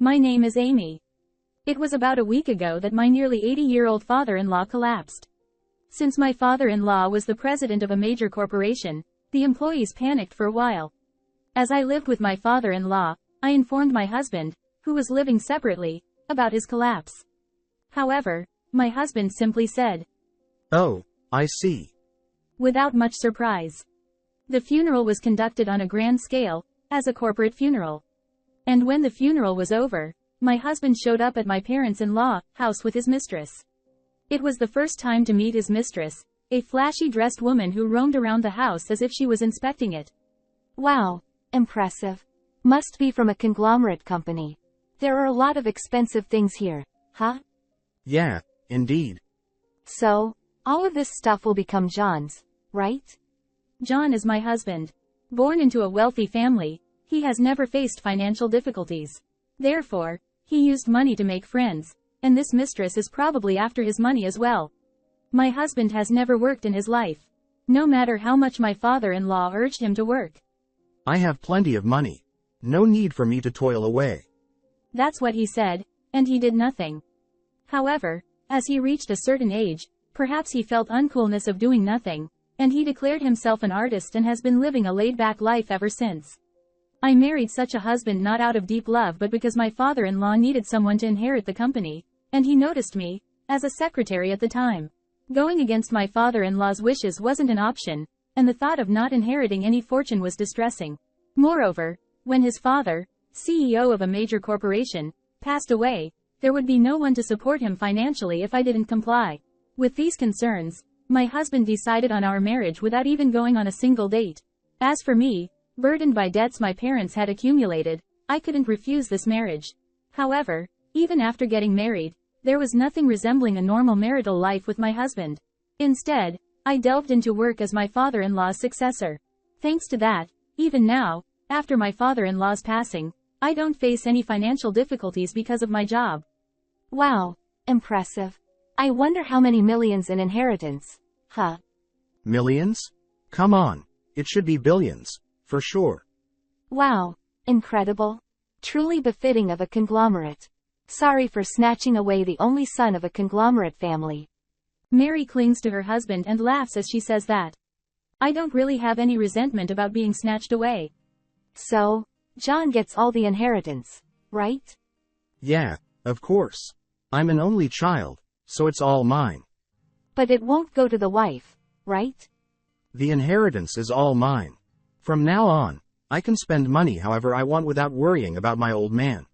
My name is Amy. It was about a week ago that my nearly 80-year-old father-in-law collapsed. Since my father-in-law was the president of a major corporation, the employees panicked for a while. As I lived with my father-in-law, I informed my husband, who was living separately, about his collapse. However, my husband simply said, "Oh, I see." Without much surprise. The funeral was conducted on a grand scale, as a corporate funeral. And when the funeral was over, my husband showed up at my parents-in-law house with his mistress. It was the first time to meet his mistress, a flashy dressed woman who roamed around the house as if she was inspecting it. Wow, impressive. Must be from a conglomerate company. There are a lot of expensive things here, huh? Yeah, indeed. So, all of this stuff will become John's, right? John is my husband. Born into a wealthy family, he has never faced financial difficulties. Therefore, he used money to make friends, and this mistress is probably after his money as well. My husband has never worked in his life, no matter how much my father-in-law urged him to work. I have plenty of money. No need for me to toil away. That's what he said, and he did nothing. However, as he reached a certain age, perhaps he felt uncoolness of doing nothing, and he declared himself an artist and has been living a laid-back life ever since. I married such a husband not out of deep love but because my father-in-law needed someone to inherit the company, and he noticed me, as a secretary at the time. Going against my father-in-law's wishes wasn't an option, and the thought of not inheriting any fortune was distressing. Moreover, when his father, CEO of a major corporation, passed away, there would be no one to support him financially if I didn't comply. With these concerns, my husband decided on our marriage without even going on a single date. As for me, burdened by debts my parents had accumulated, I couldn't refuse this marriage. However, even after getting married, there was nothing resembling a normal marital life with my husband. Instead, I delved into work as my father-in-law's successor. Thanks to that, even now, after my father-in-law's passing, I don't face any financial difficulties because of my job. Wow, impressive. I wonder how many millions in inheritance, huh? Millions? Come on, it should be billions, for sure. Wow, incredible. Truly befitting of a conglomerate. Sorry for snatching away the only son of a conglomerate family. Mary clings to her husband and laughs as she says that. I don't really have any resentment about being snatched away. So, John gets all the inheritance, right? Yeah, of course. I'm an only child, so it's all mine. But it won't go to the wife, right? The inheritance is all mine. From now on, I can spend money however I want without worrying about my old man.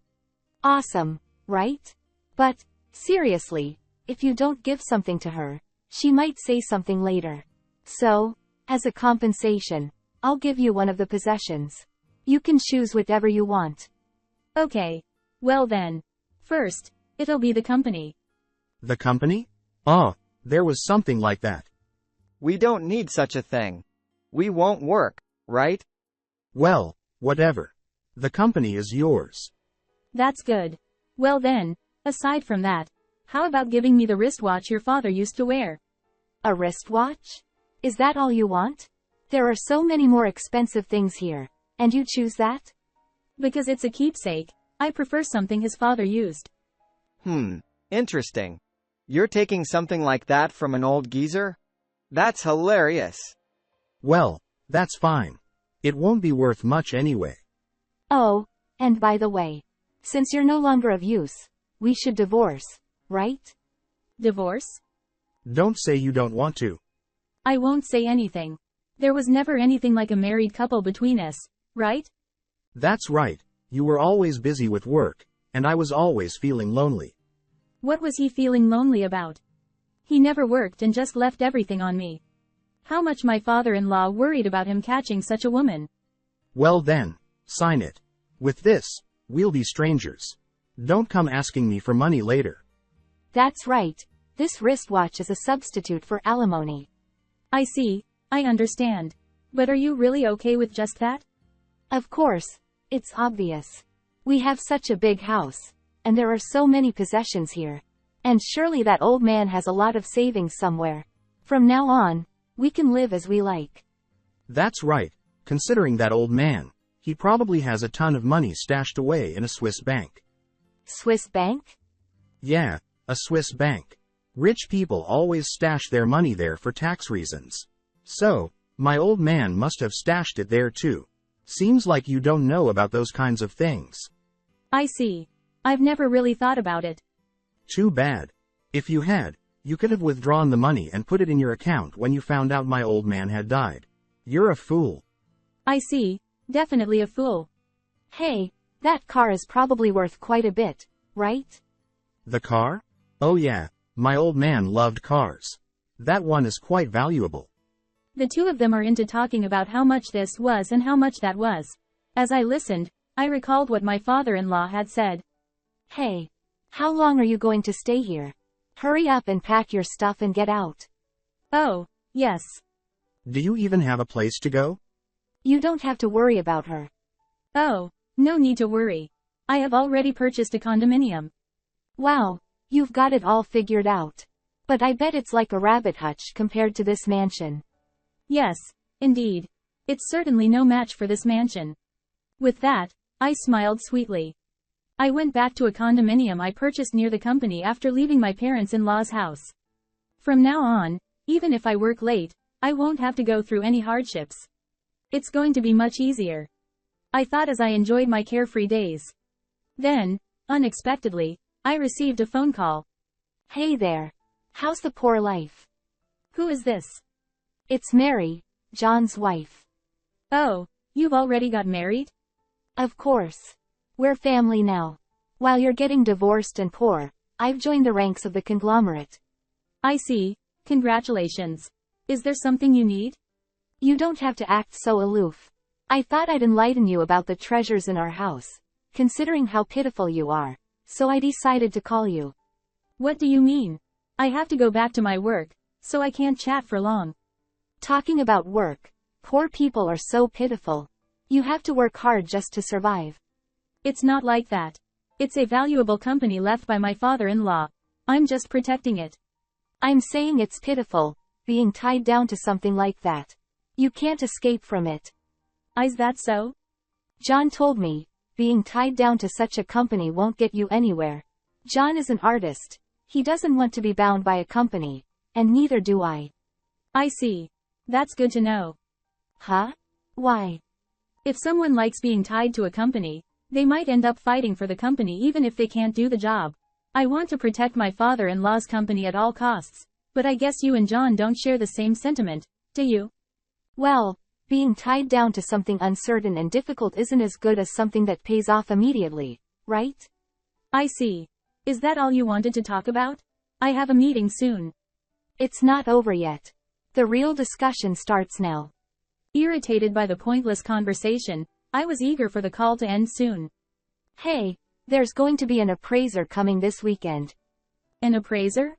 Awesome, right? But, seriously, if you don't give something to her, she might say something later. So, as a compensation, I'll give you one of the possessions. You can choose whatever you want. Okay. Well then. First, it'll be the company. The company? Oh, there was something like that. We don't need such a thing. We won't work, right? Well, whatever. The company is yours. That's good. Well then, aside from that, how about giving me the wristwatch your father used to wear? A wristwatch? Is that all you want? There are so many more expensive things here, and you choose that? Because it's a keepsake, I prefer something his father used. Interesting. You're taking something like that from an old geezer? That's hilarious. Well, that's fine. It won't be worth much anyway. Oh, and by the way, since you're no longer of use, we should divorce, right? Divorce? Don't say you don't want to. I won't say anything. There was never anything like a married couple between us, right? That's right. You were always busy with work, and I was always feeling lonely. What was he feeling lonely about? He never worked and just left everything on me. How much my father-in-law worried about him catching such a woman. Well then, sign it. With this, we'll be strangers. Don't come asking me for money later. That's right. This wristwatch is a substitute for alimony. I see, I understand. But are you really okay with just that? Of course. It's obvious. We have such a big house, and there are so many possessions here. And surely that old man has a lot of savings somewhere. From now on, we can live as we like. That's right. Considering that old man, he probably has a ton of money stashed away in a Swiss bank. Swiss bank? Yeah, a Swiss bank. Rich people always stash their money there for tax reasons. So, my old man must have stashed it there too. Seems like you don't know about those kinds of things. I see. I've never really thought about it. Too bad. If you had, you could have withdrawn the money and put it in your account when you found out my old man had died. You're a fool. I see. Definitely a fool. Hey, that car is probably worth quite a bit, right? The car? Oh yeah, my old man loved cars. That one is quite valuable. The two of them are into talking about how much this was and how much that was. As I listened, I recalled what my father-in-law had said. Hey, how long are you going to stay here? Hurry up and pack your stuff and get out. Oh, yes. Do you even have a place to go? You don't have to worry about her. Oh, no need to worry. I have already purchased a condominium. Wow, you've got it all figured out. But I bet it's like a rabbit hutch compared to this mansion. Yes, indeed. It's certainly no match for this mansion. With that, I smiled sweetly. I went back to a condominium I purchased near the company after leaving my parents-in-law's house. From now on, even if I work late, I won't have to go through any hardships. It's going to be much easier. I thought as I enjoyed my carefree days. Then, unexpectedly, I received a phone call. Hey there. How's the poor life? Who is this? It's Mary, John's wife. Oh, you've already got married? Of course. We're family now. While you're getting divorced and poor, I've joined the ranks of the conglomerate. I see. Congratulations. Is there something you need? You don't have to act so aloof. I thought I'd enlighten you about the treasures in our house, considering how pitiful you are, so I decided to call you. What do you mean? I have to go back to my work, so I can't chat for long. Talking about work, poor people are so pitiful. You have to work hard just to survive. It's not like that. It's a valuable company left by my father-in-law. I'm just protecting it. I'm saying it's pitiful, being tied down to something like that. You can't escape from it. Is that so? John told me, being tied down to such a company won't get you anywhere. John is an artist. He doesn't want to be bound by a company, and neither do I. I see. That's good to know. Huh? Why? If someone likes being tied to a company, they might end up fighting for the company even if they can't do the job. I want to protect my father-in-law's company at all costs, but I guess you and John don't share the same sentiment, do you? Well, being tied down to something uncertain and difficult isn't as good as something that pays off immediately, right? I see. Is that all you wanted to talk about? I have a meeting soon. It's not over yet. The real discussion starts now. Irritated by the pointless conversation, I was eager for the call to end soon. Hey, there's going to be an appraiser coming this weekend. An appraiser?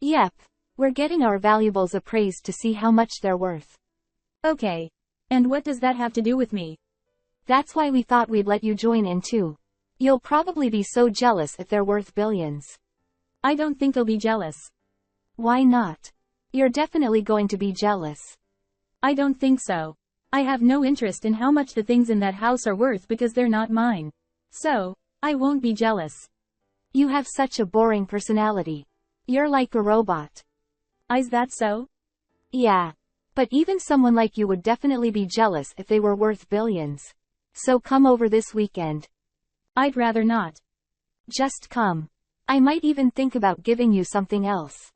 Yep. We're getting our valuables appraised to see how much they're worth. Okay. And what does that have to do with me? That's why we thought we'd let you join in too. You'll probably be so jealous if they're worth billions. I don't think they'll be jealous. Why not? You're definitely going to be jealous. I don't think so. I have no interest in how much the things in that house are worth because they're not mine. So, I won't be jealous. You have such a boring personality. You're like a robot. Is that so? Yeah. But even someone like you would definitely be jealous if they were worth billions. So come over this weekend. I'd rather not. Just come. I might even think about giving you something else.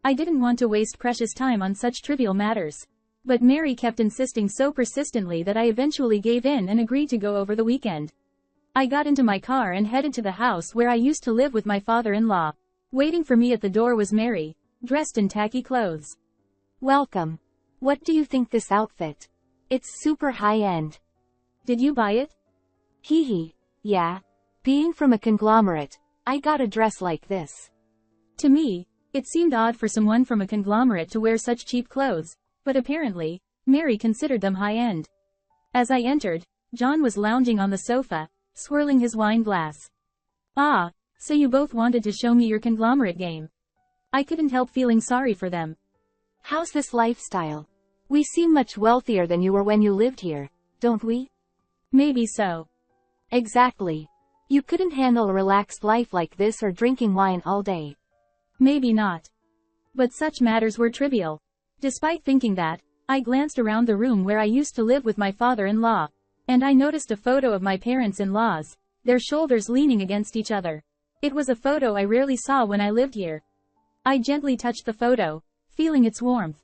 I didn't want to waste precious time on such trivial matters. But Mary kept insisting so persistently that I eventually gave in and agreed to go over the weekend. I got into my car and headed to the house where I used to live with my father-in-law. Waiting for me at the door was Mary, dressed in tacky clothes. Welcome. What do you think this outfit? It's super high-end. Did you buy it? Hee hee. Yeah. Being from a conglomerate, I got a dress like this. To me, it seemed odd for someone from a conglomerate to wear such cheap clothes, but apparently, Mary considered them high-end. As I entered, John was lounging on the sofa, swirling his wine glass. Ah, so you both wanted to show me your conglomerate game. I couldn't help feeling sorry for them. How's this lifestyle? We seem much wealthier than you were when you lived here, don't we? Maybe so. Exactly. You couldn't handle a relaxed life like this or drinking wine all day. Maybe not. But such matters were trivial. Despite thinking that, I glanced around the room where I used to live with my father-in-law, and I noticed a photo of my parents-in-laws, their shoulders leaning against each other. It was a photo I rarely saw when I lived here. I gently touched the photo, feeling its warmth.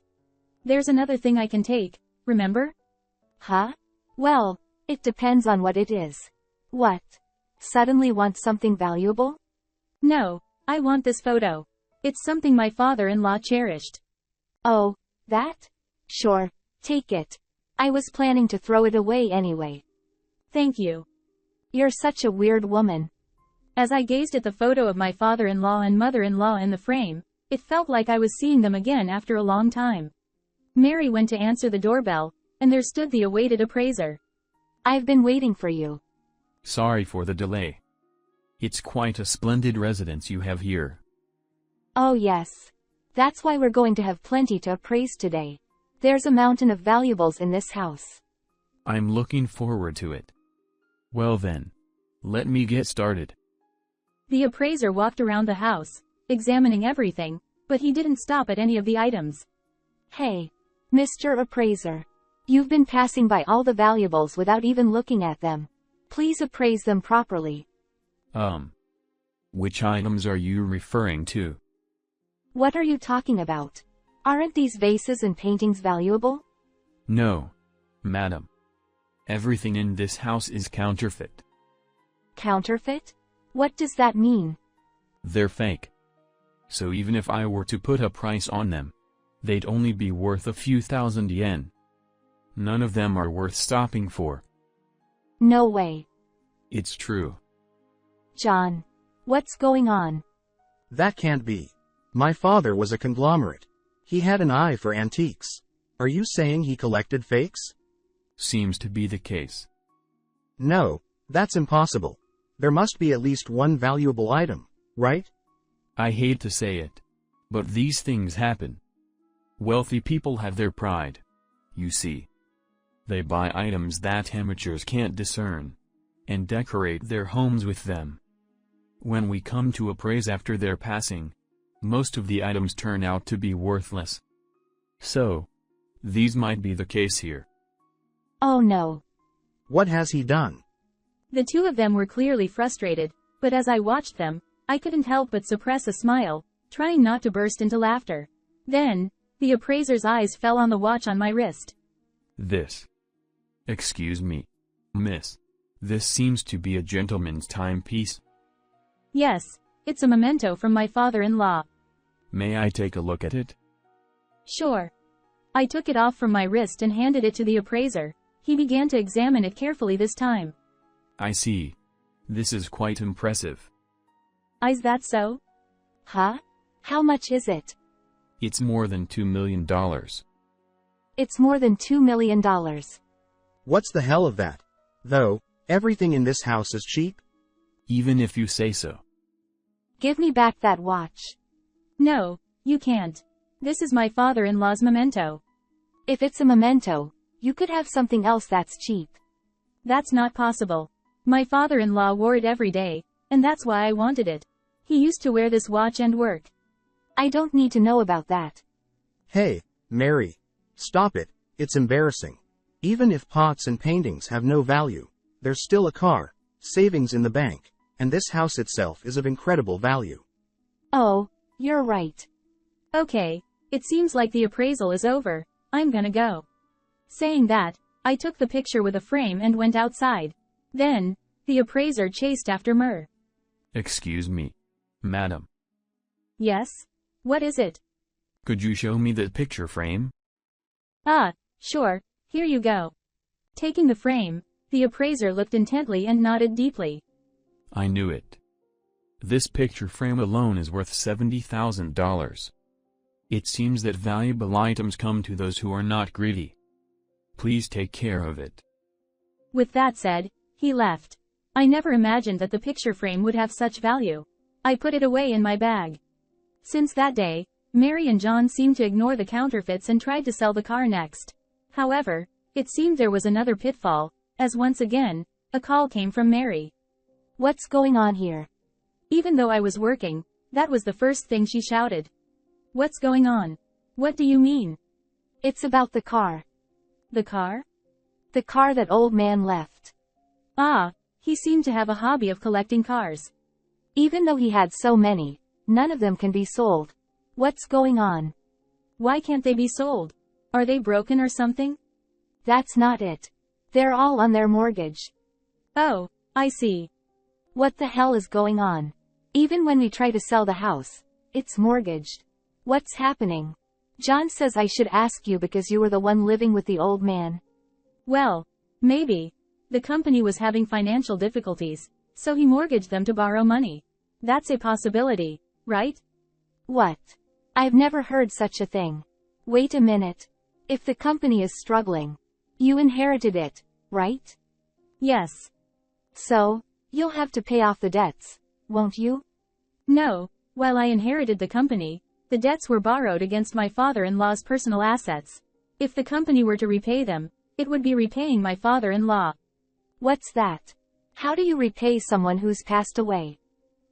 There's another thing I can take, remember? Huh? Well, it depends on what it is. What? Suddenly want something valuable? No, I want this photo. It's something my father-in-law cherished. Oh, that? Sure, take it. I was planning to throw it away anyway. Thank you. You're such a weird woman. As I gazed at the photo of my father-in-law and mother-in-law in the frame, it felt like I was seeing them again after a long time. Mary went to answer the doorbell, and there stood the awaited appraiser. I've been waiting for you. Sorry for the delay. It's quite a splendid residence you have here. Oh yes. That's why we're going to have plenty to appraise today. There's a mountain of valuables in this house. I'm looking forward to it. Well then, let me get started. The appraiser walked around the house, examining everything, but he didn't stop at any of the items. Hey, Mr. Appraiser. You've been passing by all the valuables without even looking at them. Please appraise them properly. Which items are you referring to? What are you talking about? Aren't these vases and paintings valuable? No, madam. Everything in this house is counterfeit. Counterfeit? What does that mean? They're fake. So even if I were to put a price on them, they'd only be worth a few thousand yen. None of them are worth stopping for. No way. It's true. John. What's going on? That can't be. My father was a conglomerate. He had an eye for antiques. Are you saying he collected fakes? Seems to be the case. No, that's impossible. There must be at least one valuable item, right? I hate to say it, but these things happen. Wealthy people have their pride. You see. They buy items that amateurs can't discern, and decorate their homes with them. When we come to appraise after their passing, most of the items turn out to be worthless. So, these might be the case here. Oh no. What has he done? The two of them were clearly frustrated, but as I watched them, I couldn't help but suppress a smile, trying not to burst into laughter. Then, the appraiser's eyes fell on the watch on my wrist. This. Excuse me, miss. This seems to be a gentleman's timepiece. Yes, it's a memento from my father-in-law. May I take a look at it? Sure. I took it off from my wrist and handed it to the appraiser. He began to examine it carefully this time. I see. This is quite impressive. Is that so? Huh? How much is it? It's more than $2 million. It's more than $2 million. What's the hell of that? Though, everything in this house is cheap? Even if you say so. Give me back that watch. No, you can't. This is my father-in-law's memento. If it's a memento, you could have something else that's cheap. That's not possible. My father-in-law wore it every day, and that's why I wanted it. He used to wear this watch and work. I don't need to know about that. Hey, Mary. Stop it, it's embarrassing. Even if pots and paintings have no value, there's still a car, savings in the bank, and this house itself is of incredible value. Oh, you're right. Okay, it seems like the appraisal is over. I'm gonna go. Saying that, I took the picture with a frame and went outside. Then, the appraiser chased after Myrrh. Excuse me, madam. Yes? What is it? Could you show me the picture frame? Ah, sure, here you go. Taking the frame, the appraiser looked intently and nodded deeply. I knew it. This picture frame alone is worth $70,000. It seems that valuable items come to those who are not greedy. Please take care of it. With that said, he left. I never imagined that the picture frame would have such value. I put it away in my bag. Since that day, Mary and John seemed to ignore the counterfeits and tried to sell the car next. However, it seemed there was another pitfall, as once again, a call came from Mary. What's going on here? Even though I was working, that was the first thing she shouted. What's going on? What do you mean? It's about the car. The car? The car that old man left. Ah, he seemed to have a hobby of collecting cars. Even though he had so many, none of them can be sold. What's going on? Why can't they be sold? Are they broken or something? That's not it. They're all on their mortgage. Oh, I see. What the hell is going on? Even when we try to sell the house, it's mortgaged. What's happening? John says I should ask you because you were the one living with the old man. Well, maybe. The company was having financial difficulties, so he mortgaged them to borrow money. That's a possibility, right? What? I've never heard such a thing. Wait a minute. If the company is struggling, you inherited it, right? Yes. So, you'll have to pay off the debts, won't you? No, while I inherited the company, the debts were borrowed against my father-in-law's personal assets. If the company were to repay them, it would be repaying my father-in-law. What's that? How do you repay someone who's passed away?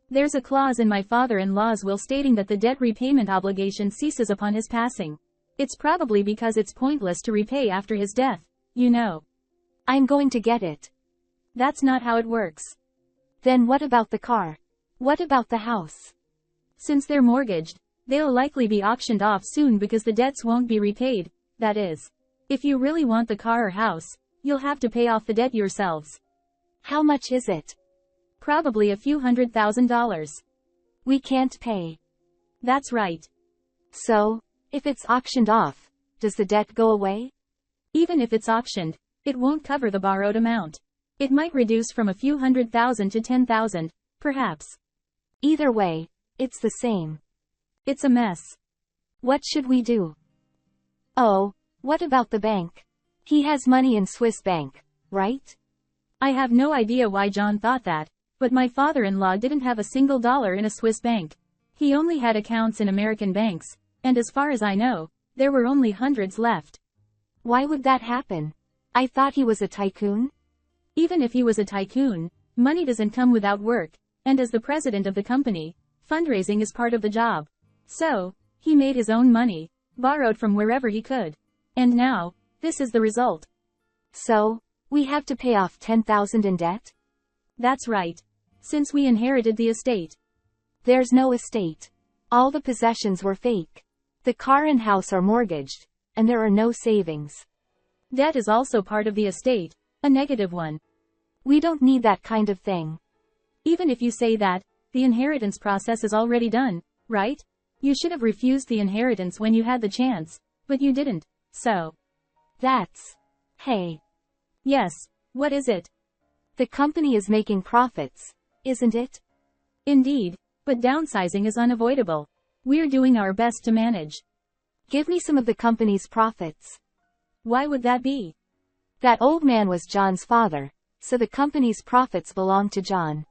There's a clause in my father-in-law's will stating that the debt repayment obligation ceases upon his passing. It's probably because it's pointless to repay after his death, you know. I'm going to get it. That's not how it works. Then what about the car? What about the house? Since they're mortgaged, they'll likely be auctioned off soon because the debts won't be repaid, that is. If you really want the car or house, you'll have to pay off the debt yourselves. How much is it? Probably a few $100,000. We can't pay. That's right. So, if it's auctioned off, does the debt go away? Even if it's auctioned, it won't cover the borrowed amount. It might reduce from a few $100,000 to $10,000, perhaps. Either way, it's the same. It's a mess. What should we do? Oh, what about the bank? He has money in Swiss bank, right? I have no idea why John thought that, but my father-in-law didn't have a single dollar in a Swiss bank. He only had accounts in American banks, and as far as I know, there were only hundreds left. Why would that happen? I thought he was a tycoon? Even if he was a tycoon, money doesn't come without work, and as the president of the company, fundraising is part of the job. So, he made his own money, borrowed from wherever he could. And now, this is the result. So, we have to pay off $10,000 in debt? That's right. Since we inherited the estate. There's no estate. All the possessions were fake. The car and house are mortgaged, and there are no savings. Debt is also part of the estate, a negative one. We don't need that kind of thing. Even if you say that, the inheritance process is already done, right? You should have refused the inheritance when you had the chance, but you didn't, so. That's. Hey. Yes, what is it? The company is making profits, isn't it? Indeed, but downsizing is unavoidable. We're doing our best to manage. Give me some of the company's profits. Why would that be? That old man was John's father, so the company's profits belong to John.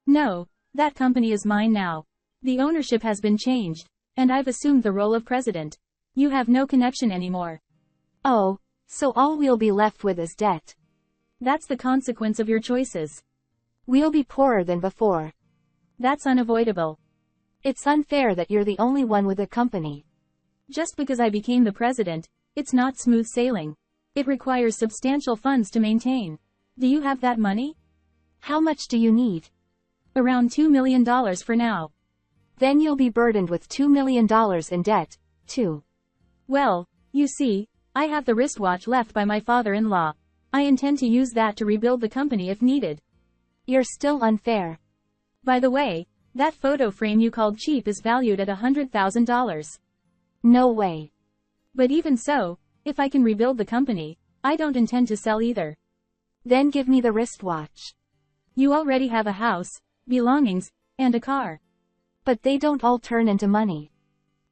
No, that company is mine now. The ownership has been changed, and I've assumed the role of president. You have no connection anymore. Oh, so all we'll be left with is debt. That's the consequence of your choices. We'll be poorer than before. That's unavoidable. It's unfair that you're the only one with a company. Just because I became the president, it's not smooth sailing. It requires substantial funds to maintain. Do you have that money? How much do you need? Around $2 million for now. Then you'll be burdened with $2 million in debt, too. Well, you see, I have the wristwatch left by my father-in-law. I intend to use that to rebuild the company if needed. You're still unfair. By the way, that photo frame you called cheap is valued at $100,000. No way. But even so, if I can rebuild the company, I don't intend to sell either. Then give me the wristwatch. You already have a house, belongings, and a car. But they don't all turn into money.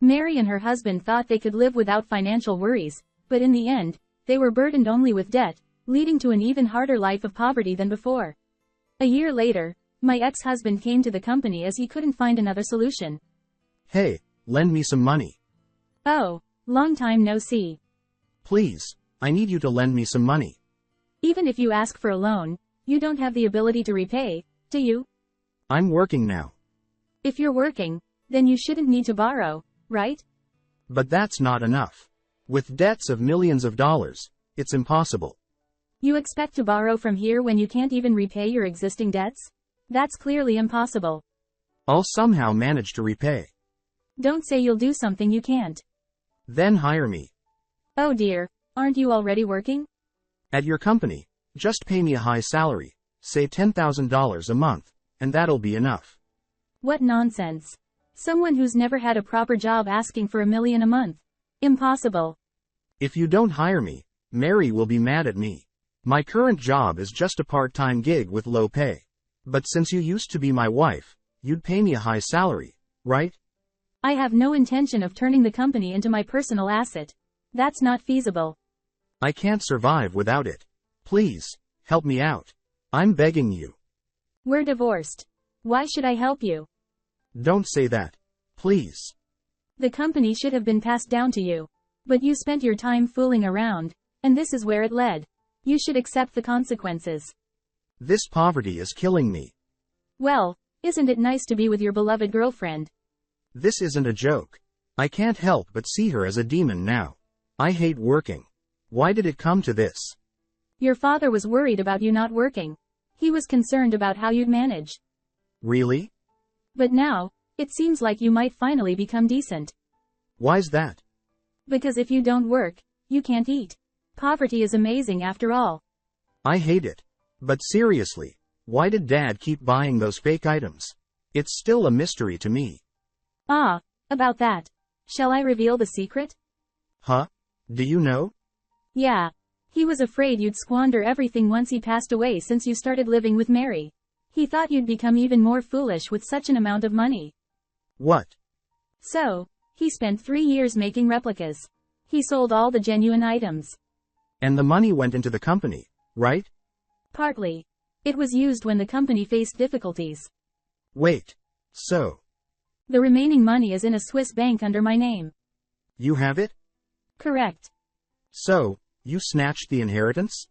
Mary and her husband thought they could live without financial worries, but in the end, they were burdened only with debt, leading to an even harder life of poverty than before. A year later, my ex-husband came to the company as he couldn't find another solution. Hey, lend me some money. Oh, long time no see. Please, I need you to lend me some money. Even if you ask for a loan, you don't have the ability to repay, Do you? I'm working now. If you're working, then you shouldn't need to borrow, right? But that's not enough. With debts of millions of dollars, it's impossible. You expect to borrow from here when you can't even repay your existing debts? That's clearly impossible. I'll somehow manage to repay. Don't say you'll do something you can't. Then hire me. Oh dear, aren't you already working? At your company, just pay me a high salary, say $10,000 a month, and that'll be enough. What nonsense. Someone who's never had a proper job asking for $1 million a month. Impossible. If you don't hire me, Mary will be mad at me. My current job is just a part-time gig with low pay. But since you used to be my wife, you'd pay me a high salary, right? I have no intention of turning the company into my personal asset. That's not feasible. I can't survive without it. Please, help me out. I'm begging you. We're divorced. Why should I help you? Don't say that. Please. The company should have been passed down to you. But you spent your time fooling around, and this is where it led. You should accept the consequences. This poverty is killing me. Well, isn't it nice to be with your beloved girlfriend? This isn't a joke. I can't help but see her as a demon now. I hate working. Why did it come to this? Your father was worried about you not working. He was concerned about how you'd manage. Really? But now, it seems like you might finally become decent. Why's that? Because if you don't work, you can't eat. Poverty is amazing after all. I hate it. But seriously, why did Dad keep buying those fake items? It's still a mystery to me. Ah, about that. Shall I reveal the secret? Huh? Do you know? Yeah. He was afraid you'd squander everything once he passed away since you started living with Mary. He thought you'd become even more foolish with such an amount of money. What? So, he spent 3 years making replicas. He sold all the genuine items. And the money went into the company, right? Partly. It was used when the company faced difficulties. Wait. So? The remaining money is in a Swiss bank under my name. You have it? Correct. So, you snatched the inheritance?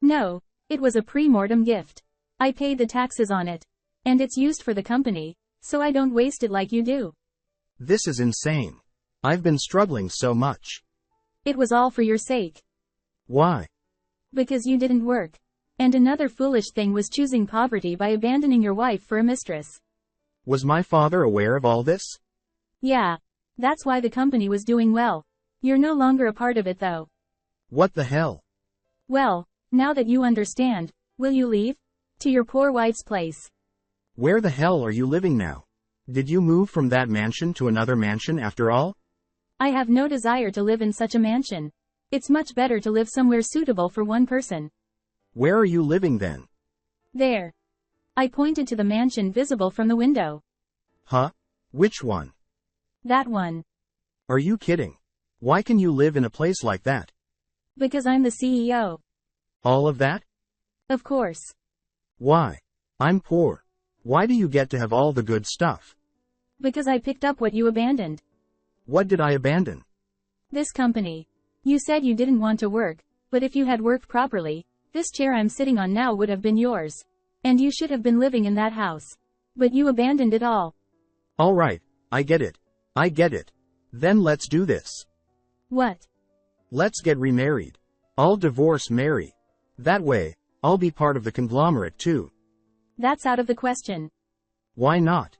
No, it was a pre-mortem gift. I paid the taxes on it. And it's used for the company, so I don't waste it like you do. This is insane. I've been struggling so much. It was all for your sake. Why? Because you didn't work. And another foolish thing was choosing poverty by abandoning your wife for a mistress. Was my father aware of all this? Yeah. That's why the company was doing well. You're no longer a part of it though. What the hell? Well, now that you understand, will you leave? To your poor wife's place. Where the hell are you living now? Did you move from that mansion to another mansion after all? I have no desire to live in such a mansion. It's much better to live somewhere suitable for one person. Where are you living then? There. I pointed to the mansion visible from the window. Huh? Which one? That one. Are you kidding? Why can you live in a place like that? Because I'm the CEO. All of that? Of course. Why? I'm poor. Why do you get to have all the good stuff? Because I picked up what you abandoned. What did I abandon? This company. You said you didn't want to work, but if you had worked properly, this chair I'm sitting on now would have been yours. And you should have been living in that house. But you abandoned it all. All right, I get it. I get it. Then let's do this. What? Let's get remarried. I'll divorce Mary. That way, I'll be part of the conglomerate too. That's out of the question. Why not?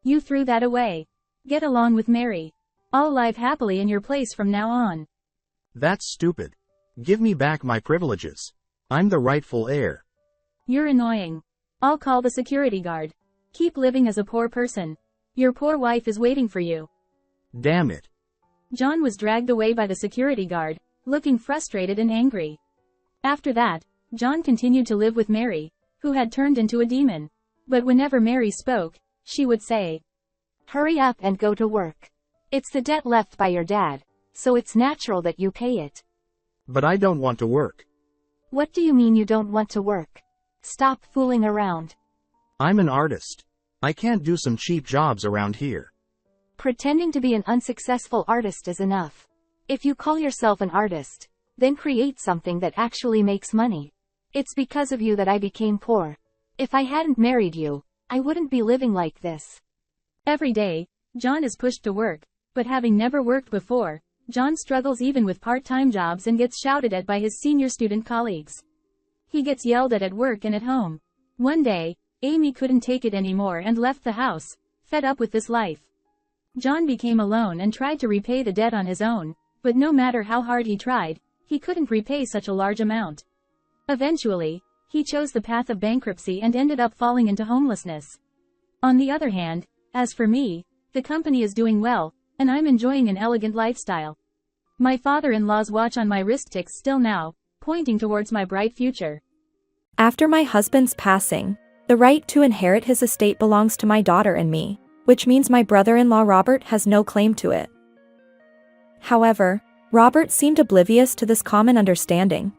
You threw that away. Get along with Mary. I'll live happily in your place from now on. That's stupid. Give me back my privileges. I'm the rightful heir. You're annoying. I'll call the security guard. Keep living as a poor person. Your poor wife is waiting for you. Damn it. John was dragged away by the security guard, looking frustrated and angry. After that, John continued to live with Mary, who had turned into a demon. But whenever Mary spoke, she would say, "Hurry up and go to work. It's the debt left by your dad, so it's natural that you pay it." But I don't want to work. What do you mean you don't want to work? Stop fooling around. I'm an artist. I can't do some cheap jobs around here. Pretending to be an unsuccessful artist is enough. If you call yourself an artist, then create something that actually makes money. It's because of you that I became poor. If I hadn't married you, I wouldn't be living like this. Every day, John is pushed to work, but having never worked before, John struggles even with part-time jobs and gets shouted at by his senior student colleagues. He gets yelled at work and at home. One day, Amy couldn't take it anymore and left the house, fed up with this life. John became alone and tried to repay the debt on his own, but no matter how hard he tried, he couldn't repay such a large amount. Eventually, he chose the path of bankruptcy and ended up falling into homelessness. On the other hand, as for me, the company is doing well, and I'm enjoying an elegant lifestyle. My father-in-law's watch on my wrist ticks still now, pointing towards my bright future. After my husband's passing, the right to inherit his estate belongs to my daughter and me, which means my brother-in-law Robert has no claim to it. However, Robert seemed oblivious to this common understanding.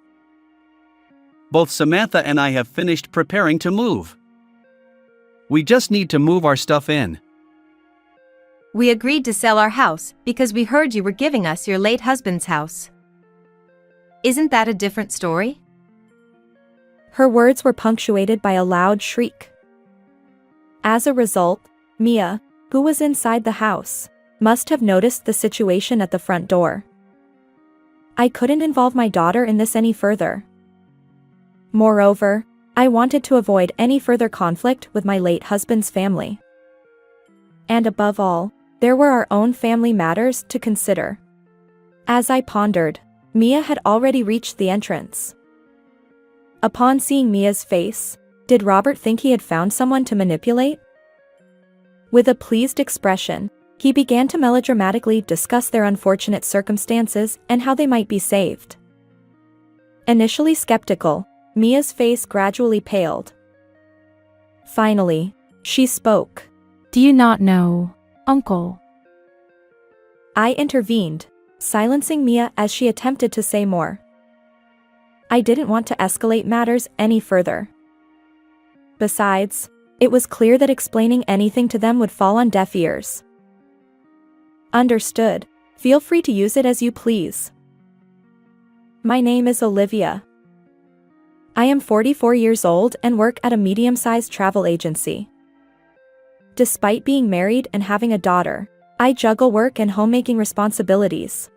Both Samantha and I have finished preparing to move. We just need to move our stuff in. We agreed to sell our house because we heard you were giving us your late husband's house. Isn't that a different story? Her words were punctuated by a loud shriek. As a result, Mia, who was inside the house, must have noticed the situation at the front door. I couldn't involve my daughter in this any further. Moreover, I wanted to avoid any further conflict with my late husband's family. And above all, there were our own family matters to consider. As I pondered, Mia had already reached the entrance. Upon seeing Mia's face, did Robert think he had found someone to manipulate? With a pleased expression, he began to melodramatically discuss their unfortunate circumstances and how they might be saved. Initially skeptical, Mia's face gradually paled. Finally, she spoke. Do you not know, Uncle? I intervened, silencing Mia as she attempted to say more. I didn't want to escalate matters any further. Besides, it was clear that explaining anything to them would fall on deaf ears. Understood. Feel free to use it as you please. My name is Olivia. I am 44 years old and work at a medium-sized travel agency. Despite being married and having a daughter, I juggle work and homemaking responsibilities.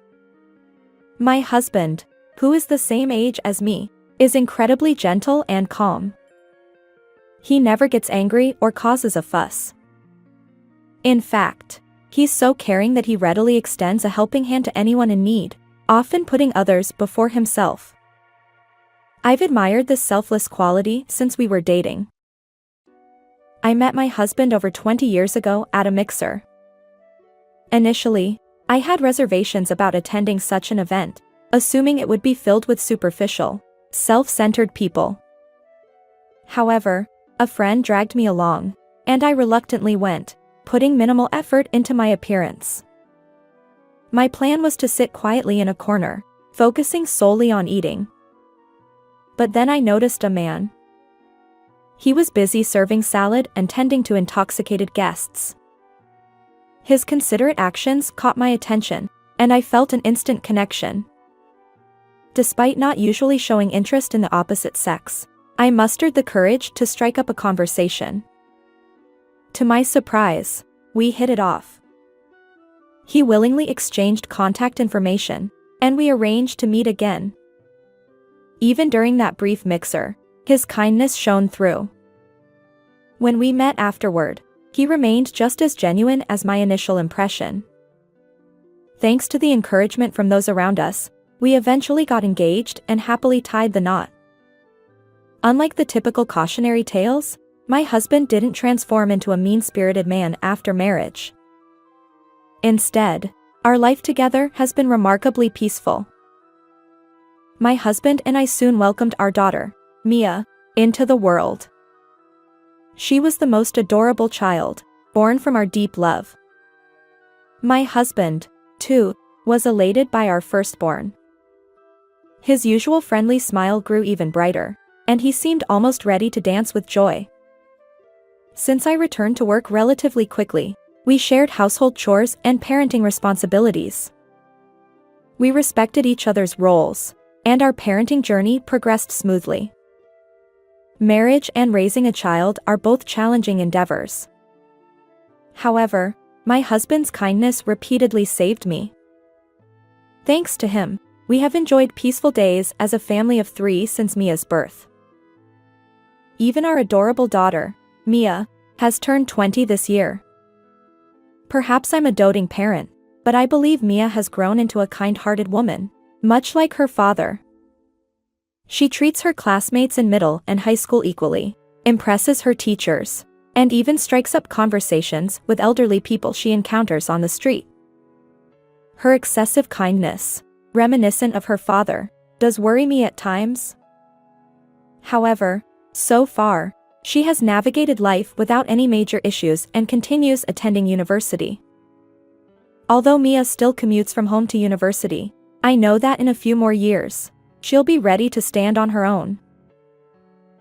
My husband, who is the same age as me, is incredibly gentle and calm. He never gets angry or causes a fuss. In fact, he's so caring that he readily extends a helping hand to anyone in need, often putting others before himself. I've admired this selfless quality since we were dating. I met my husband over 20 years ago at a mixer. Initially, I had reservations about attending such an event, assuming it would be filled with superficial, self-centered people. However, a friend dragged me along, and I reluctantly went, putting minimal effort into my appearance. My plan was to sit quietly in a corner, focusing solely on eating. But then I noticed a man. He was busy serving salad and tending to intoxicated guests. His considerate actions caught my attention, and I felt an instant connection. Despite not usually showing interest in the opposite sex, I mustered the courage to strike up a conversation. To my surprise, we hit it off. He willingly exchanged contact information, and we arranged to meet again. Even during that brief mixer, his kindness shone through. When we met afterward, he remained just as genuine as my initial impression. Thanks to the encouragement from those around us, we eventually got engaged and happily tied the knot. Unlike the typical cautionary tales, my husband didn't transform into a mean-spirited man after marriage. Instead, our life together has been remarkably peaceful. My husband and I soon welcomed our daughter, Mia, into the world. She was the most adorable child, born from our deep love. My husband, too, was elated by our firstborn. His usual friendly smile grew even brighter, and he seemed almost ready to dance with joy. Since I returned to work relatively quickly, we shared household chores and parenting responsibilities. We respected each other's roles, and our parenting journey progressed smoothly. Marriage and raising a child are both challenging endeavors. However, my husband's kindness repeatedly saved me. Thanks to him, we have enjoyed peaceful days as a family of 3 since Mia's birth. Even our adorable daughter, Mia, has turned 20 this year. Perhaps I'm a doting parent, but I believe Mia has grown into a kind-hearted woman, much like her father. She treats her classmates in middle and high school equally, impresses her teachers, and even strikes up conversations with elderly people she encounters on the street. Her excessive kindness, reminiscent of her father, does worry me at times. However, so far, she has navigated life without any major issues and continues attending university. Although Mia still commutes from home to university, I know that in a few more years, she'll be ready to stand on her own.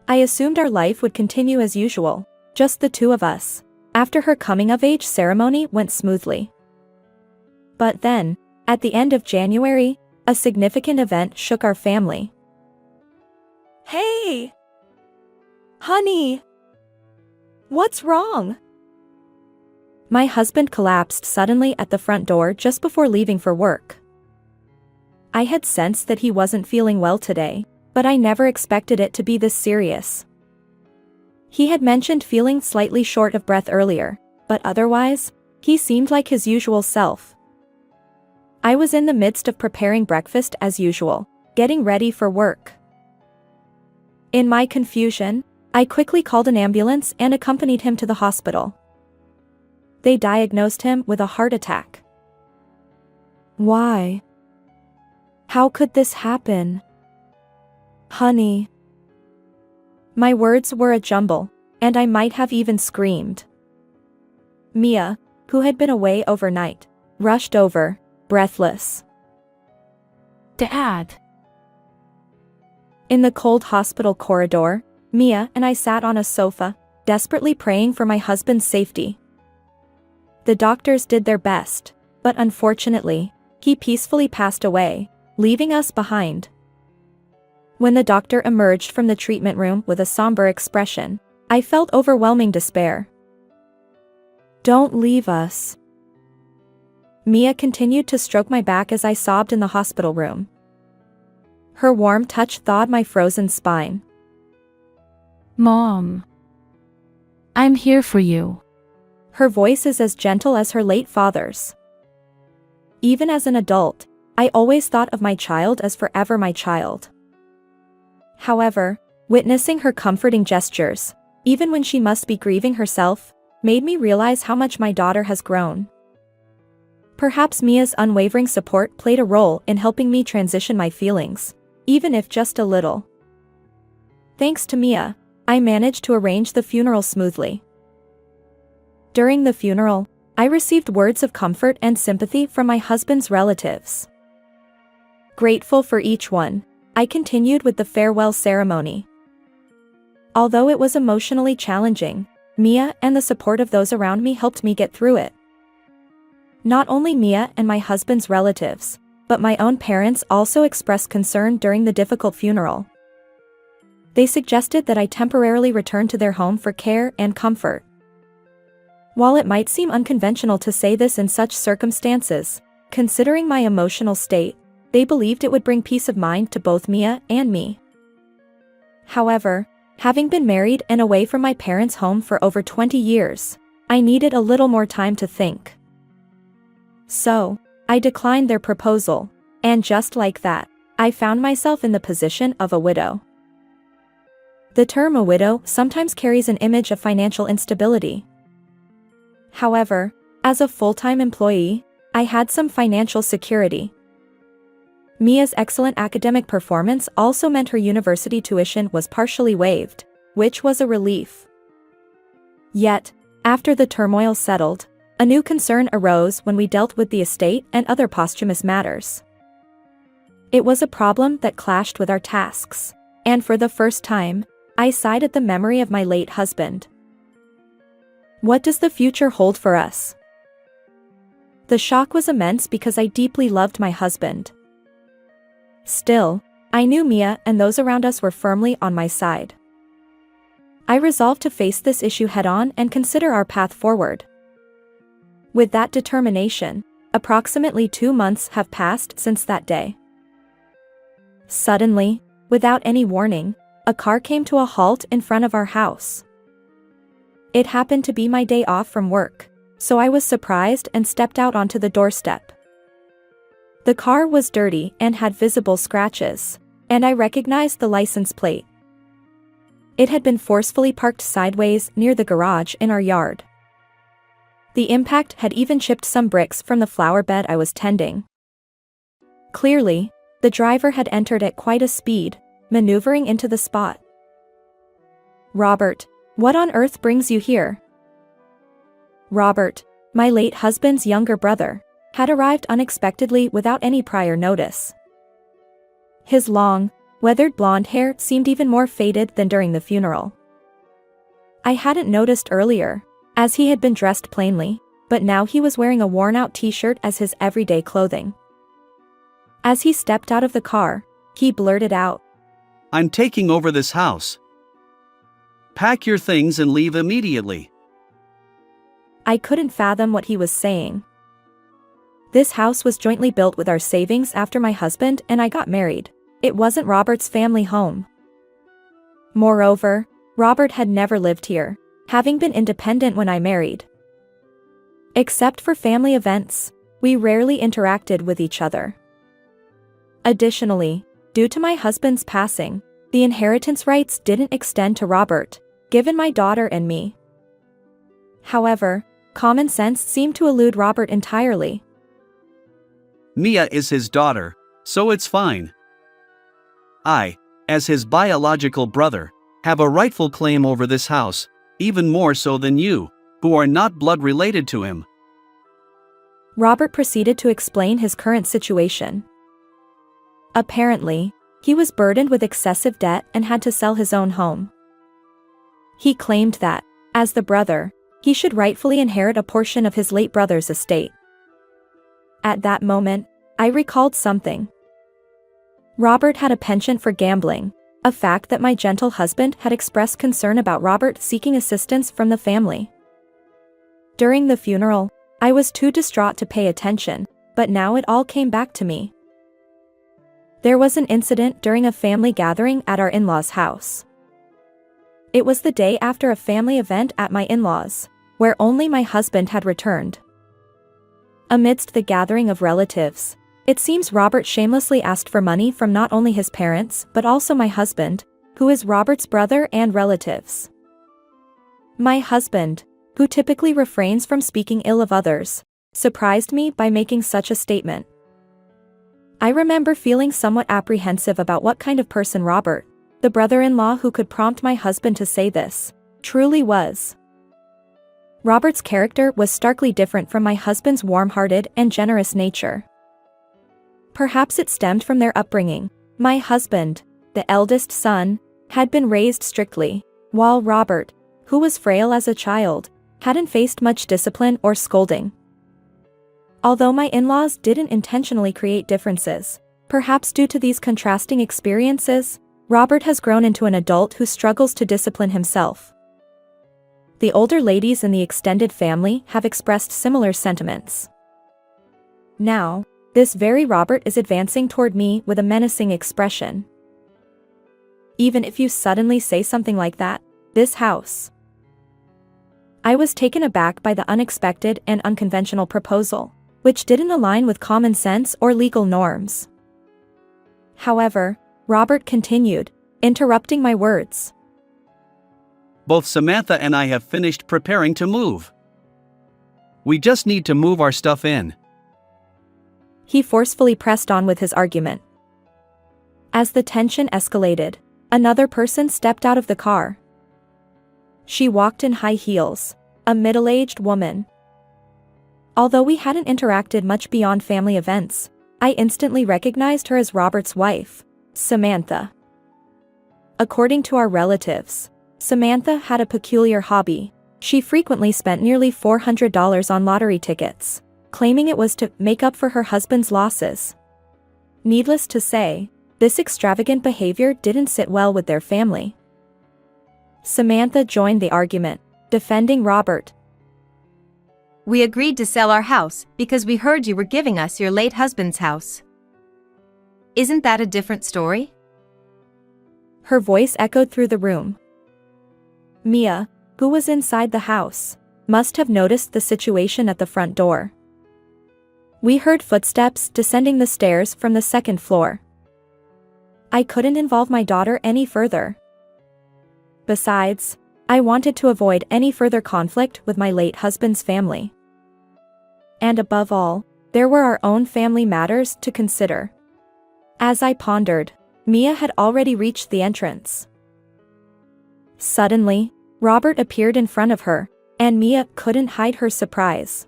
I assumed our life would continue as usual, just the 2 of us, after her coming-of-age ceremony went smoothly. But then, at the end of January, a significant event shook our family. "Hey! Honey! What's wrong?" My husband collapsed suddenly at the front door just before leaving for work. I had sensed that he wasn't feeling well today, but I never expected it to be this serious. He had mentioned feeling slightly short of breath earlier, but otherwise, he seemed like his usual self. I was in the midst of preparing breakfast as usual, getting ready for work. In my confusion, I quickly called an ambulance and accompanied him to the hospital. They diagnosed him with a heart attack. Why? How could this happen? Honey. My words were a jumble, and I might have even screamed. Mia, who had been away overnight, rushed over, breathless. Dad. In the cold hospital corridor, Mia and I sat on a sofa, desperately praying for my husband's safety. The doctors did their best, but unfortunately, he peacefully passed away, leaving us behind. When the doctor emerged from the treatment room with a somber expression, I felt overwhelming despair. "Don't leave us." Mia continued to stroke my back as I sobbed in the hospital room. Her warm touch thawed my frozen spine. Mom. I'm here for you. Her voice is as gentle as her late father's. Even as an adult, I always thought of my child as forever my child. However, witnessing her comforting gestures, even when she must be grieving herself, made me realize how much my daughter has grown. Perhaps Mia's unwavering support played a role in helping me transition my feelings, even if just a little. Thanks to Mia, I managed to arrange the funeral smoothly. During the funeral, I received words of comfort and sympathy from my husband's relatives. Grateful for each one, I continued with the farewell ceremony. Although it was emotionally challenging, Mia and the support of those around me helped me get through it. Not only Mia and my husband's relatives, but my own parents also expressed concern during the difficult funeral. They suggested that I temporarily return to their home for care and comfort. While it might seem unconventional to say this in such circumstances, considering my emotional state, they believed it would bring peace of mind to both Mia and me. However, having been married and away from my parents' home for over 20 years, I needed a little more time to think. So, I declined their proposal, and just like that, I found myself in the position of a widow. The term a widow sometimes carries an image of financial instability. However, as a full-time employee, I had some financial security. Mia's excellent academic performance also meant her university tuition was partially waived, which was a relief. Yet, after the turmoil settled, a new concern arose when we dealt with the estate and other posthumous matters. It was a problem that clashed with our tasks, and for the first time, I sighed at the memory of my late husband. What does the future hold for us? The shock was immense because I deeply loved my husband. Still, I knew Mia and those around us were firmly on my side. I resolved to face this issue head-on and consider our path forward. With that determination, approximately 2 months have passed since that day. Suddenly, without any warning, a car came to a halt in front of our house. It happened to be my day off from work, so I was surprised and stepped out onto the doorstep. The car was dirty and had visible scratches, and I recognized the license plate. It had been forcefully parked sideways near the garage in our yard. The impact had even chipped some bricks from the flower bed I was tending. Clearly, the driver had entered at quite a speed, maneuvering into the spot. "Robert, what on earth brings you here?" Robert, my late husband's younger brother, had arrived unexpectedly without any prior notice. His long, weathered blonde hair seemed even more faded than during the funeral. I hadn't noticed earlier, as he had been dressed plainly, but now he was wearing a worn-out t-shirt as his everyday clothing. As he stepped out of the car, he blurted out, "I'm taking over this house. Pack your things and leave immediately." I couldn't fathom what he was saying. This house was jointly built with our savings after my husband and I got married. It wasn't Robert's family home. Moreover, Robert had never lived here, having been independent when I married. Except for family events, we rarely interacted with each other. Additionally, due to my husband's passing, the inheritance rights didn't extend to Robert, given my daughter and me. However, common sense seemed to elude Robert entirely. Mia is his daughter, so it's fine. I, as his biological brother, have a rightful claim over this house, even more so than you, who are not blood related to him. Robert proceeded to explain his current situation. Apparently, he was burdened with excessive debt and had to sell his own home. He claimed that, as the brother, he should rightfully inherit a portion of his late brother's estate. At that moment, I recalled something. Robert had a penchant for gambling, a fact that my gentle husband had expressed concern about Robert seeking assistance from the family. During the funeral, I was too distraught to pay attention, but now it all came back to me. There was an incident during a family gathering at our in-laws' house. It was the day after a family event at my in-laws, where only my husband had returned. Amidst the gathering of relatives, it seems Robert shamelessly asked for money from not only his parents but also my husband, who is Robert's brother, and relatives. My husband, who typically refrains from speaking ill of others, surprised me by making such a statement. I remember feeling somewhat apprehensive about what kind of person Robert, the brother-in-law who could prompt my husband to say this, truly was. Robert's character was starkly different from my husband's warm-hearted and generous nature. Perhaps it stemmed from their upbringing. My husband, the eldest son, had been raised strictly, while Robert, who was frail as a child, hadn't faced much discipline or scolding. Although my in-laws didn't intentionally create differences, perhaps due to these contrasting experiences, Robert has grown into an adult who struggles to discipline himself. The older ladies in the extended family have expressed similar sentiments. Now, this very Robert is advancing toward me with a menacing expression. "Even if you suddenly say something like that, this house." I was taken aback by the unexpected and unconventional proposal, which didn't align with common sense or legal norms. However, Robert continued, interrupting my words. Both Samantha and I have finished preparing to move. We just need to move our stuff in. He forcefully pressed on with his argument. As the tension escalated, another person stepped out of the car. She walked in high heels, a middle-aged woman. Although we hadn't interacted much beyond family events, I instantly recognized her as Robert's wife, Samantha. According to our relatives, Samantha had a peculiar hobby. She frequently spent nearly $400 on lottery tickets, claiming it was to make up for her husband's losses. Needless to say, this extravagant behavior didn't sit well with their family. Samantha joined the argument, defending Robert. We agreed to sell our house because we heard you were giving us your late husband's house. Isn't that a different story? Her voice echoed through the room. Mia, who was inside the house, must have noticed the situation at the front door. We heard footsteps descending the stairs from the second floor. I couldn't involve my daughter any further. Besides, I wanted to avoid any further conflict with my late husband's family. And above all, there were our own family matters to consider. As I pondered, Mia had already reached the entrance. Suddenly, Robert appeared in front of her, and Mia couldn't hide her surprise.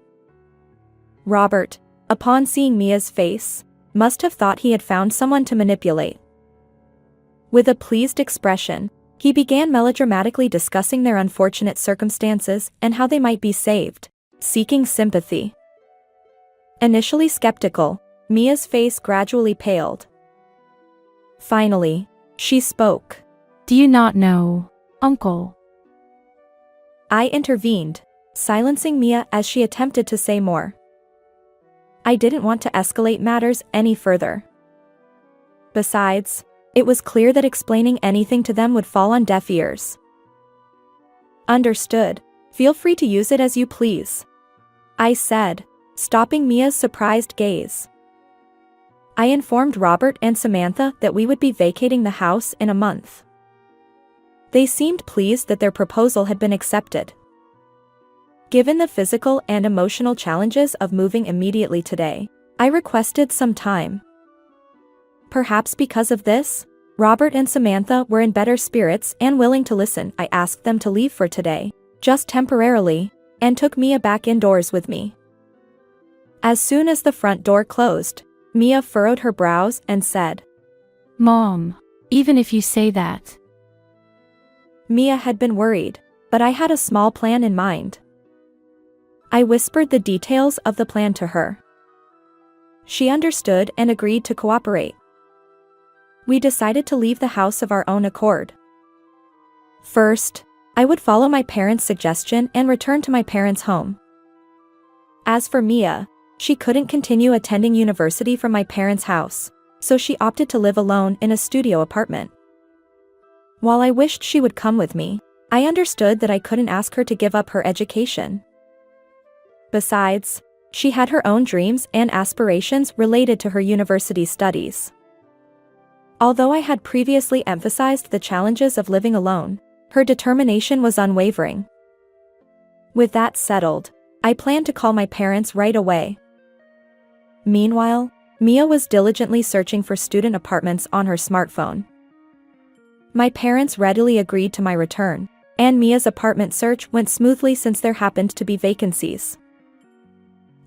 Robert, upon seeing Mia's face, must have thought he had found someone to manipulate. With a pleased expression, he began melodramatically discussing their unfortunate circumstances and how they might be saved, seeking sympathy. Initially skeptical, Mia's face gradually paled. Finally, she spoke. Do you not know, Uncle? I intervened, silencing Mia as she attempted to say more. I didn't want to escalate matters any further. Besides, it was clear that explaining anything to them would fall on deaf ears. Understood. Feel free to use it as you please, I said, stopping Mia's surprised gaze. I informed Robert and Samantha that we would be vacating the house in a month. They seemed pleased that their proposal had been accepted. Given the physical and emotional challenges of moving immediately today, I requested some time. Perhaps because of this, Robert and Samantha were in better spirits and willing to listen. I asked them to leave for today, just temporarily, and took Mia back indoors with me. As soon as the front door closed, Mia furrowed her brows and said, Mom, even if you say that. Mia had been worried, but I had a small plan in mind. I whispered the details of the plan to her. She understood and agreed to cooperate. We decided to leave the house of our own accord. First, I would follow my parents' suggestion and return to my parents' home. As for Mia, she couldn't continue attending university from my parents' house, so she opted to live alone in a studio apartment. While I wished she would come with me, I understood that I couldn't ask her to give up her education. Besides, she had her own dreams and aspirations related to her university studies. Although I had previously emphasized the challenges of living alone, her determination was unwavering. With that settled, I planned to call my parents right away. Meanwhile, Mia was diligently searching for student apartments on her smartphone. My parents readily agreed to my return, and Mia's apartment search went smoothly since there happened to be vacancies.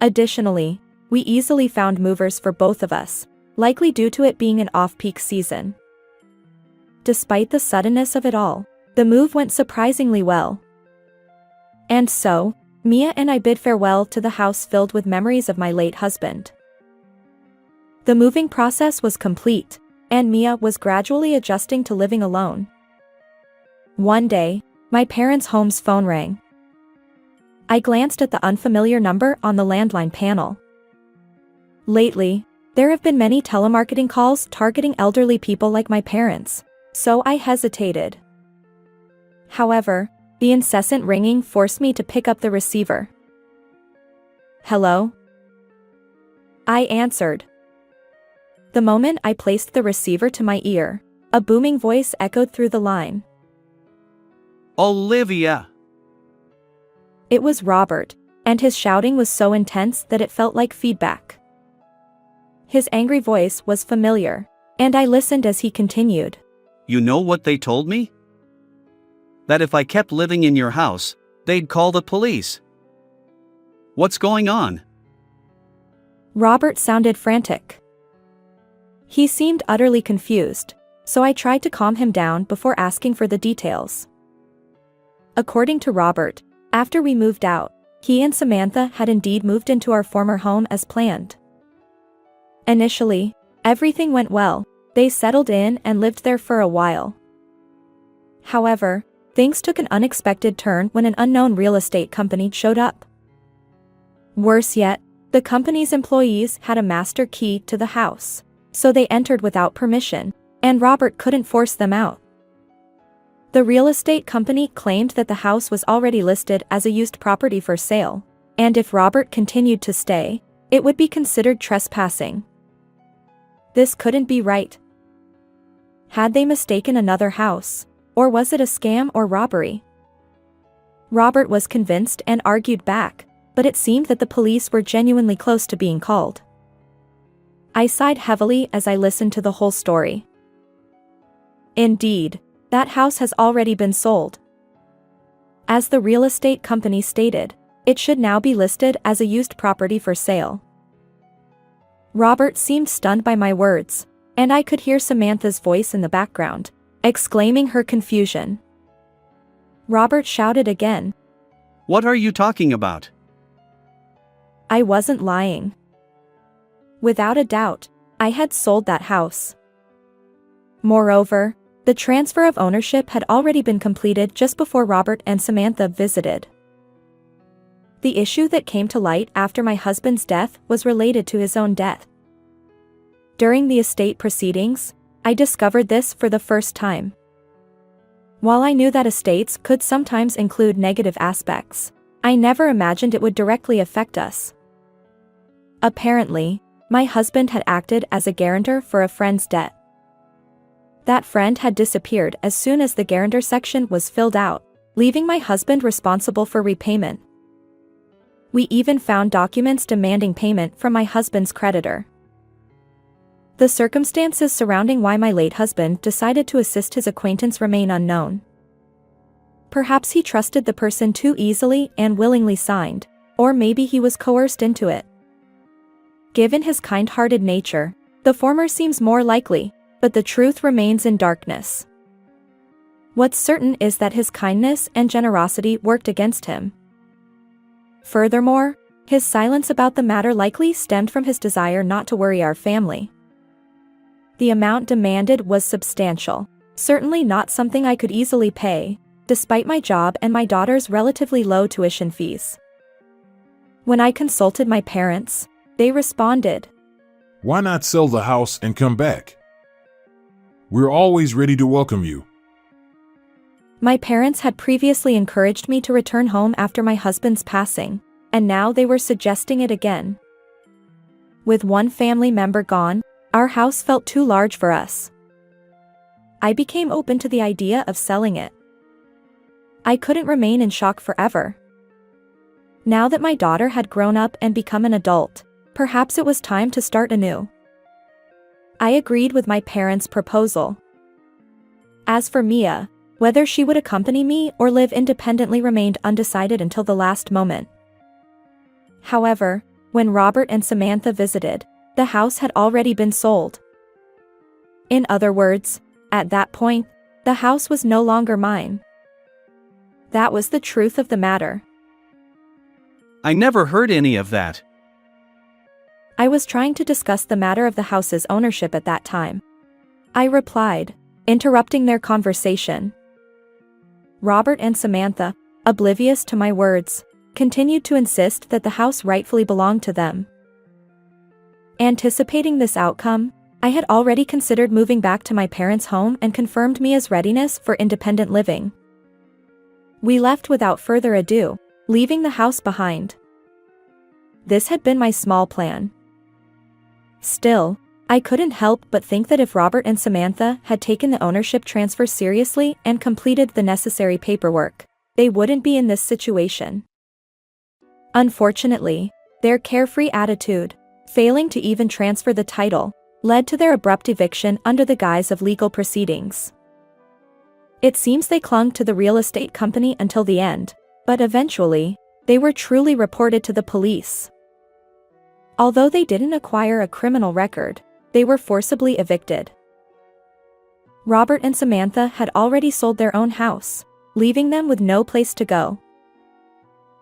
Additionally, we easily found movers for both of us, likely due to it being an off-peak season. Despite the suddenness of it all, the move went surprisingly well. And so, Mia and I bid farewell to the house filled with memories of my late husband. The moving process was complete, and Mia was gradually adjusting to living alone. One day, my parents' home's phone rang. I glanced at the unfamiliar number on the landline panel. Lately, there have been many telemarketing calls targeting elderly people like my parents, so I hesitated. However, the incessant ringing forced me to pick up the receiver. Hello? I answered. The moment I placed the receiver to my ear, a booming voice echoed through the line. Olivia! It was Robert, and his shouting was so intense that it felt like feedback. His angry voice was familiar, and I listened as he continued. You know what they told me? That if I kept living in your house, they'd call the police. What's going on? Robert sounded frantic. He seemed utterly confused, so I tried to calm him down before asking for the details. According to Robert, after we moved out, he and Samantha had indeed moved into our former home as planned. Initially, everything went well. They settled in and lived there for a while. However, things took an unexpected turn when an unknown real estate company showed up. Worse yet, the company's employees had a master key to the house, so they entered without permission, and Robert couldn't force them out. The real estate company claimed that the house was already listed as a used property for sale, and if Robert continued to stay, it would be considered trespassing. This couldn't be right. Had they mistaken another house, or was it a scam or robbery? Robert was convinced and argued back, but it seemed that the police were genuinely close to being called. I sighed heavily as I listened to the whole story. Indeed, that house has already been sold. As the real estate company stated, it should now be listed as a used property for sale. Robert seemed stunned by my words, and I could hear Samantha's voice in the background, exclaiming her confusion. Robert shouted again. What are you talking about? I wasn't lying. Without a doubt, I had sold that house. Moreover, the transfer of ownership had already been completed just before Robert and Samantha visited. The issue that came to light after my husband's death was related to his own death. During the estate proceedings, I discovered this for the first time. While I knew that estates could sometimes include negative aspects, I never imagined it would directly affect us. Apparently, my husband had acted as a guarantor for a friend's debt. That friend had disappeared as soon as the guarantor section was filled out, leaving my husband responsible for repayment. We even found documents demanding payment from my husband's creditor. The circumstances surrounding why my late husband decided to assist his acquaintance remain unknown. Perhaps he trusted the person too easily and willingly signed, or maybe he was coerced into it. Given his kind-hearted nature, the former seems more likely, but the truth remains in darkness. What's certain is that his kindness and generosity worked against him. Furthermore, his silence about the matter likely stemmed from his desire not to worry our family. The amount demanded was substantial, certainly not something I could easily pay, despite my job and my daughter's relatively low tuition fees. When I consulted my parents, they responded, "Why not sell the house and come back? We're always ready to welcome you." My parents had previously encouraged me to return home after my husband's passing, and now they were suggesting it again. With one family member gone, our house felt too large for us. I became open to the idea of selling it. I couldn't remain in shock forever. Now that my daughter had grown up and become an adult, perhaps it was time to start anew. I agreed with my parents' proposal. As for Mia, whether she would accompany me or live independently remained undecided until the last moment. However, when Robert and Samantha visited, the house had already been sold. In other words, at that point, the house was no longer mine. That was the truth of the matter. I never heard any of that. I was trying to discuss the matter of the house's ownership at that time. I replied, interrupting their conversation. Robert and Samantha, oblivious to my words, continued to insist that the house rightfully belonged to them. Anticipating this outcome, I had already considered moving back to my parents' home and confirmed Mia's readiness for independent living. We left without further ado, leaving the house behind. This had been my small plan. Still, I couldn't help but think that if Robert and Samantha had taken the ownership transfer seriously and completed the necessary paperwork, they wouldn't be in this situation. Unfortunately, their carefree attitude, failing to even transfer the title, led to their abrupt eviction under the guise of legal proceedings. It seems they clung to the real estate company until the end, but eventually, they were truly reported to the police. Although they didn't acquire a criminal record, they were forcibly evicted. Robert and Samantha had already sold their own house, leaving them with no place to go.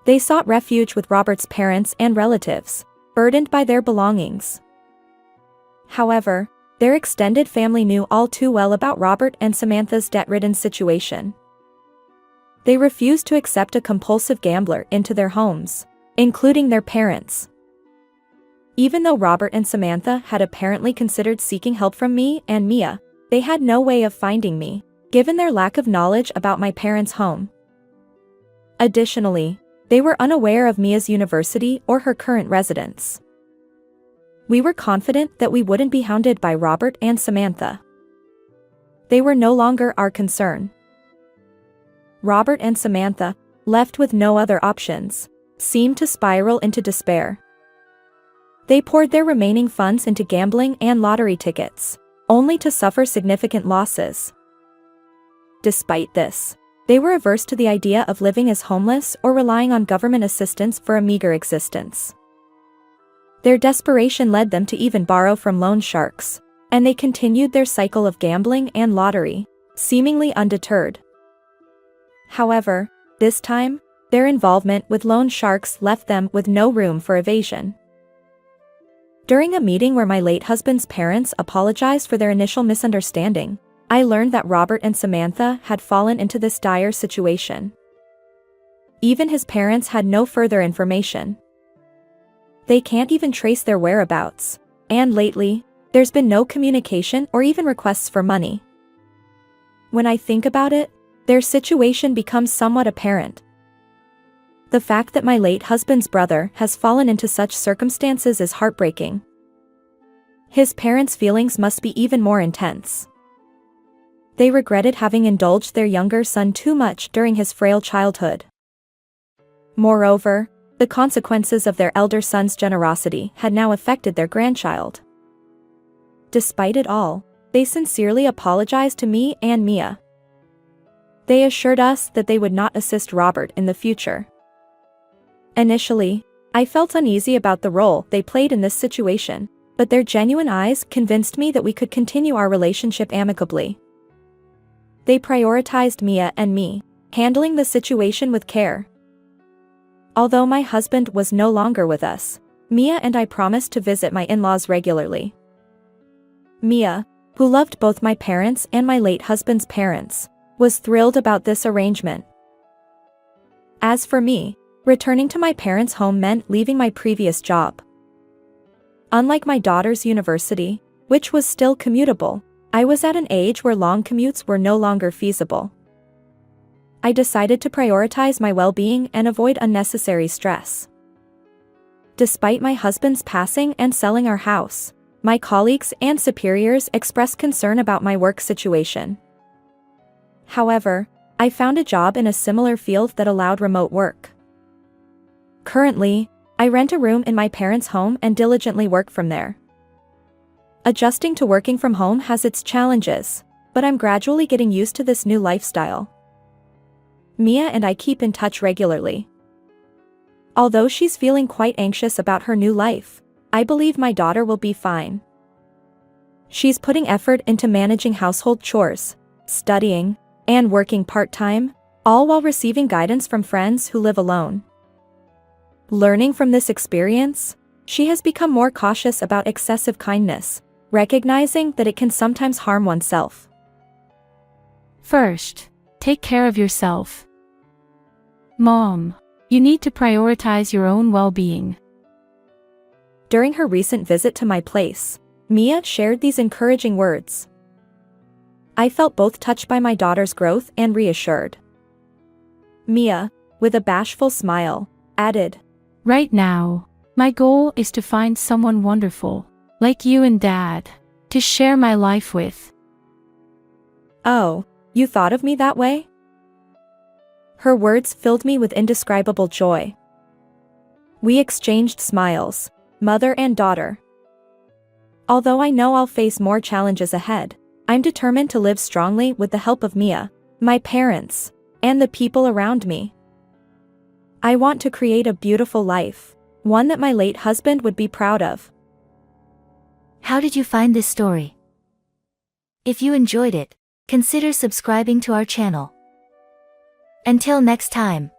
They sought refuge with Robert's parents and relatives, burdened by their belongings. However, their extended family knew all too well about Robert and Samantha's debt-ridden situation. They refused to accept a compulsive gambler into their homes, including their parents. Even though Robert and Samantha had apparently considered seeking help from me and Mia, they had no way of finding me, given their lack of knowledge about my parents' home. Additionally, they were unaware of Mia's university or her current residence. We were confident that we wouldn't be hounded by Robert and Samantha. They were no longer our concern. Robert and Samantha, left with no other options, seemed to spiral into despair. They poured their remaining funds into gambling and lottery tickets, only to suffer significant losses. Despite this, they were averse to the idea of living as homeless or relying on government assistance for a meager existence. Their desperation led them to even borrow from loan sharks, and they continued their cycle of gambling and lottery, seemingly undeterred. However, this time, their involvement with loan sharks left them with no room for evasion. During a meeting where my late husband's parents apologized for their initial misunderstanding, I learned that Robert and Samantha had fallen into this dire situation. Even his parents had no further information. They can't even trace their whereabouts, and lately, there's been no communication or even requests for money. When I think about it, their situation becomes somewhat apparent. The fact that my late husband's brother has fallen into such circumstances is heartbreaking. His parents' feelings must be even more intense. They regretted having indulged their younger son too much during his frail childhood. Moreover, the consequences of their elder son's generosity had now affected their grandchild. Despite it all, they sincerely apologized to me and Mia. They assured us that they would not assist Robert in the future. Initially, I felt uneasy about the role they played in this situation, but their genuine eyes convinced me that we could continue our relationship amicably. They prioritized Mia and me, handling the situation with care. Although my husband was no longer with us, Mia and I promised to visit my in-laws regularly. Mia, who loved both my parents and my late husband's parents, was thrilled about this arrangement. As for me, returning to my parents' home meant leaving my previous job. Unlike my daughter's university, which was still commutable, I was at an age where long commutes were no longer feasible. I decided to prioritize my well-being and avoid unnecessary stress. Despite my husband's passing and selling our house, my colleagues and superiors expressed concern about my work situation. However, I found a job in a similar field that allowed remote work. Currently, I rent a room in my parents' home and diligently work from there. Adjusting to working from home has its challenges, but I'm gradually getting used to this new lifestyle. Mia and I keep in touch regularly. Although she's feeling quite anxious about her new life, I believe my daughter will be fine. She's putting effort into managing household chores, studying, and working part-time, all while receiving guidance from friends who live alone. Learning from this experience, she has become more cautious about excessive kindness, recognizing that it can sometimes harm oneself. First, take care of yourself. Mom, you need to prioritize your own well-being. During her recent visit to my place, Mia shared these encouraging words. I felt both touched by my daughter's growth and reassured. Mia, with a bashful smile, added, Right now, my goal is to find someone wonderful, like you and Dad, to share my life with. Oh, you thought of me that way? Her words filled me with indescribable joy. We exchanged smiles, mother and daughter. Although I know I'll face more challenges ahead, I'm determined to live strongly with the help of Mia, my parents, and the people around me. I want to create a beautiful life, one that my late husband would be proud of. How did you find this story? If you enjoyed it, consider subscribing to our channel. Until next time.